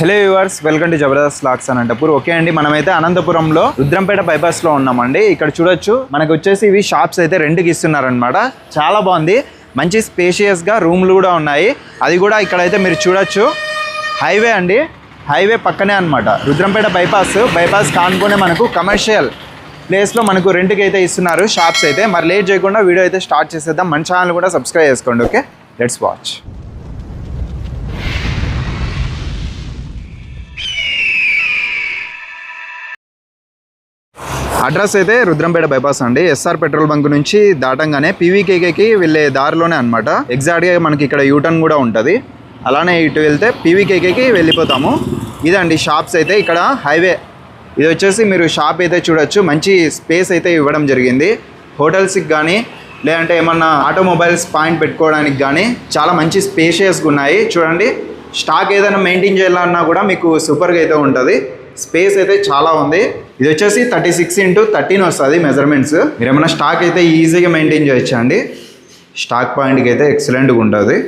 Hello viewers, welcome to Jabardasth vlogs Anantapur. Okay అండి, మనమైతే అనంతపురంలో రుద్రంపేట బైపాస్ లో ఉన్నామండి. ఇక్కడ చూడొచ్చు, మనకు వచ్చేసి ఇవి షాప్స్ అయితే రెంట్కి ఇస్తున్నారనమాట. చాలా బాగుంది, మంచి స్పేషియస్ గా రూమ్లు కూడా ఉన్నాయి. అది కూడా ఇక్కడైతే మీరు చూడొచ్చు, హైవే అండి, హైవే పక్కనే అనమాట. రుద్రంపేట బైపాస్ కానుకునే మనకు కమర్షియల్ ప్లేస్లో మనకు రెంట్కి అయితే ఇస్తున్నారు షాప్స్ అయితే. మరి లేట్ చేయకుండా వీడియో అయితే స్టార్ట్ చేసేద్దాం. మన ఛానల్ కూడా సబ్స్క్రైబ్ చేసుకోండి. Okay, let's watch. అడ్రస్ అయితే రుద్రంపేట బైపాస్ అండి. ఎస్ఆర్ పెట్రోల్ బంక్ నుంచి దాటంగానే పీవీకేకేకి వెళ్ళే దారిలోనే అనమాట. ఎగ్జాక్ట్గా మనకి ఇక్కడ యూటర్న్ కూడా ఉంటుంది. అలానే ఇటు వెళ్తే పీవీకేకేకి వెళ్ళిపోతాము. ఇదండి షాప్స్ అయితే ఇక్కడ హైవే. ఇది వచ్చేసి మీరు షాప్ అయితే చూడొచ్చు, మంచి స్పేస్ అయితే ఇవ్వడం జరిగింది. హోటల్స్కి కానీ లేదంటే ఏమన్నా ఆటోమొబైల్స్ పాయింట్ పెట్టుకోవడానికి కానీ చాలా మంచి స్పేషియస్గా ఉన్నాయి. చూడండి, స్టాక్ ఏదైనా మెయింటైన్ చేయాలన్నా కూడా మీకు సూపర్గా అయితే ఉంటుంది. స్పేస్ అయితే చాలా ఉంది. ఇది వచ్చేసి 36x13 వస్తుంది మెజర్మెంట్స్. మీరు ఏమైనా స్టాక్ అయితే ఈజీగా మెయింటైన్ చేయొచ్చు అండి. స్టాక్ పాయింట్కి అయితే ఎక్సలెంట్గా ఉంటుంది.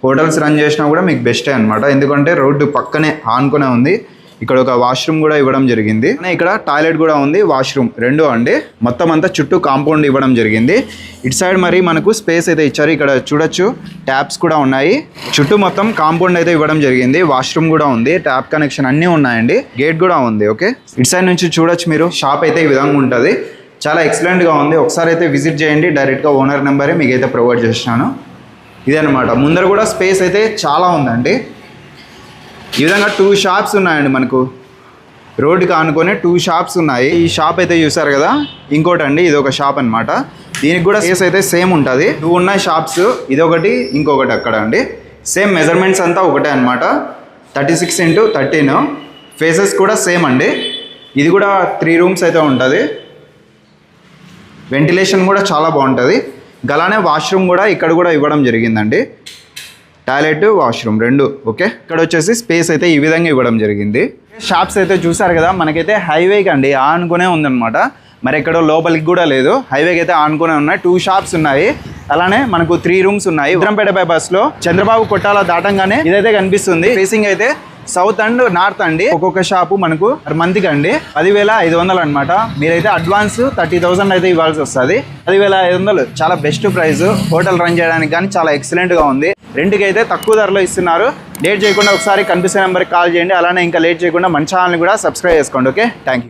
హోటల్స్ రన్ చేసినా కూడా మీకు బెస్టే అనమాట, ఎందుకంటే రోడ్డు పక్కనే ఆనుకునే ఉంది. ఇక్కడ ఒక వాష్రూమ్ కూడా ఇవ్వడం జరిగింది. ఇక్కడ టాయిలెట్ కూడా ఉంది, వాష్రూమ్ రెండు అండి. మొత్తం అంతా చుట్టూ కాంపౌండ్ ఇవ్వడం జరిగింది. ఇటు సైడ్ మరి మనకు స్పేస్ అయితే ఇచ్చారు. ఇక్కడ చూడొచ్చు, ట్యాప్స్ కూడా ఉన్నాయి. చుట్టూ మొత్తం కాంపౌండ్ అయితే ఇవ్వడం జరిగింది. వాష్రూమ్ కూడా ఉంది, ట్యాప్ కనెక్షన్ అన్నీ ఉన్నాయండి. గేట్ కూడా ఉంది. ఓకే, ఇటు సైడ్ నుంచి చూడొచ్చు మీరు. షాప్ అయితే ఈ విధంగా ఉంటుంది. చాలా ఎక్సలెంట్గా ఉంది. ఒకసారి అయితే విజిట్ చేయండి. డైరెక్ట్గా ఓనర్ నెంబరే మీకు అయితే ప్రొవైడ్ చేస్తున్నాను. ఇదనమాట. ముందర కూడా స్పేస్ అయితే చాలా ఉందండి. ఈ విధంగా 2 షాప్స్ ఉన్నాయండి. మనకు రోడ్డుకి ఆనుకొని 2 షాప్స్ ఉన్నాయి. ఈ షాప్ అయితే చూసారు కదా, ఇంకోటి అండి, ఇది ఒక షాప్ అనమాట. దీనికి కూడా స్పేస్ అయితే సేమ్ ఉంటుంది. 2 ఉన్నాయి షాప్స్, ఇదొకటి ఇంకొకటి అక్కడ అండి. సేమ్ మెజర్మెంట్స్ అంతా ఒకటే అనమాట. 36x13. ఫేసెస్ కూడా సేమ్ అండి. ఇది కూడా 3 రూమ్స్ అయితే ఉంటుంది. వెంటిలేషన్ కూడా చాలా బాగుంటుంది. అలానే వాష్రూమ్ కూడా ఇక్కడ కూడా ఇవ్వడం జరిగిందండి. టాయిలెట్, వాష్రూమ్ రెండు. ఓకే, ఇక్కడ వచ్చేసి స్పేస్ అయితే ఈ విధంగా ఇవ్వడం జరిగింది. షాప్స్ అయితే చూసారు కదా, మనకైతే హైవేకి అండి ఆనుకునే ఉందన్నమాట. మరి ఎక్కడో లోపలికి కూడా లేదు, హైవేకి అయితే ఆనుకునే ఉన్నాయి. 2 షాప్స్ ఉన్నాయి. అలానే మనకు 3 రూమ్స్ ఉన్నాయి. రుద్రంపేట బైపాస్లో చంద్రబాబు కొట్టాల దాటంగానే ఇదైతే కనిపిస్తుంది. ఫేసింగ్ అయితే సౌత్ అండ్ నార్త్ అండి. ఒక్కొక్క షాపు మనకు మంత్కి అండి 10,500 అనమాట. మీరైతే అడ్వాన్స్ 30,000 అయితే ఇవ్వాల్సి వస్తుంది. 10,500 చాలా బెస్ట్ ప్రైస్. హోటల్ రన్ చేయడానికి కానీ చాలా ఎక్సలెంట్గా ఉంది. రెంట్కి అయితే తక్కువ ధరలో ఇస్తున్నారు. లేట్ చేయకుండా ఒకసారి కనిపిస్తున్న నెంబర్కి కాల్ చేయండి. అలానే ఇంకా లేట్ చేయకుండా మన ఛానల్ని కూడా సబ్స్క్రైబ్ చేసుకోండి. Okay, thank you.